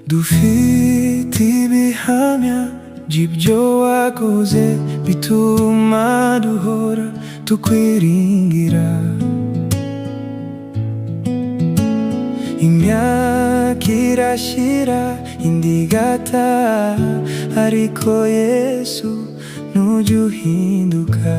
dufite ibihamya by'ibyo wakoze bituma duhora tukwiringira. Imyaka irashira indi igataha, ariko Yesu ntujya uhinduka.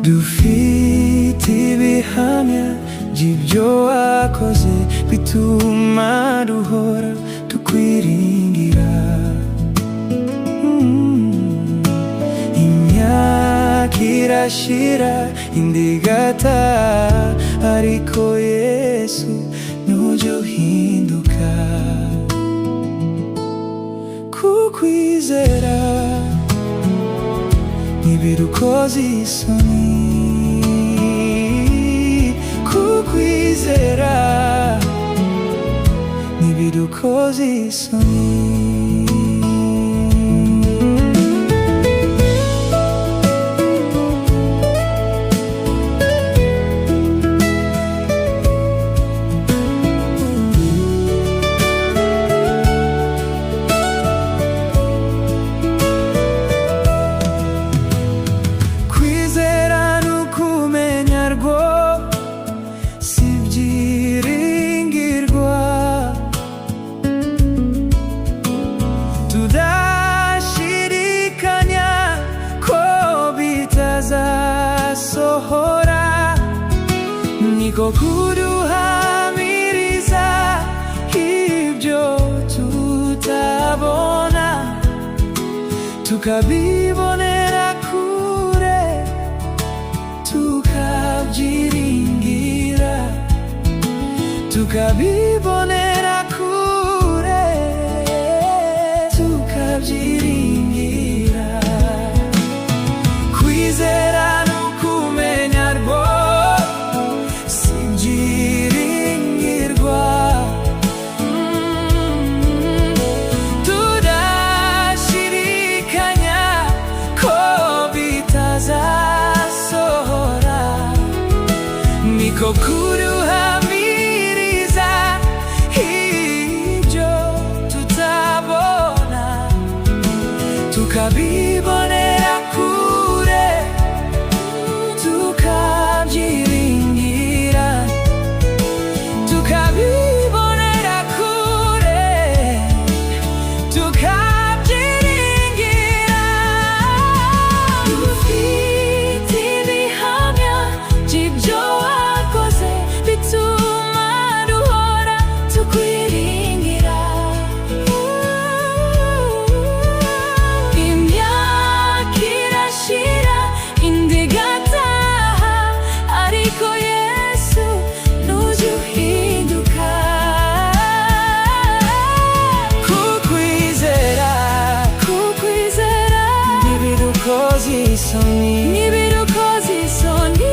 Dufite ibihamya by'ibyo wakoze bituma duhora tukwiringira. Imyaka irashira indi igataha, ariko Yesu ntujya uhinduka. Kukwizera ntibidukoza isoni, kukwizera ntibidukoza isoni. Niko kuduhamiriza ibyo tutabona, tukabibonera kure, tukabyiringira, tukabibonera kure, tukabyiringira. Kwizera n'ukumenya niko kuduhamiriza ibyo tutabona, tukabibonera kure, tukabyiringira, tukabibonera kure, tukabyiringira. Dufite ibihamya by'ibyo bituma duhora tukwiringira. Imyaka irashira indi igataha, ariko Yesu ntujya uhinduka. Kukwizera ntibidukoza isoni, ntibidukoza isoni.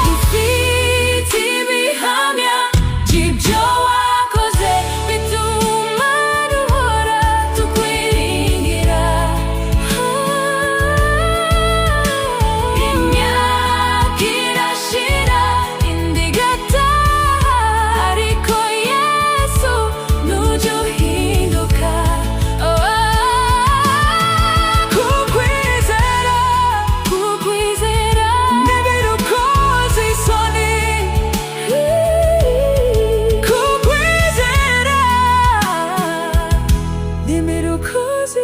Dufite ibihamya by'ibyo wakoze bituma duhora tukwiringira. Imyaka irashira indi igataha, ariko Yesu ntujya uhinduka. Cause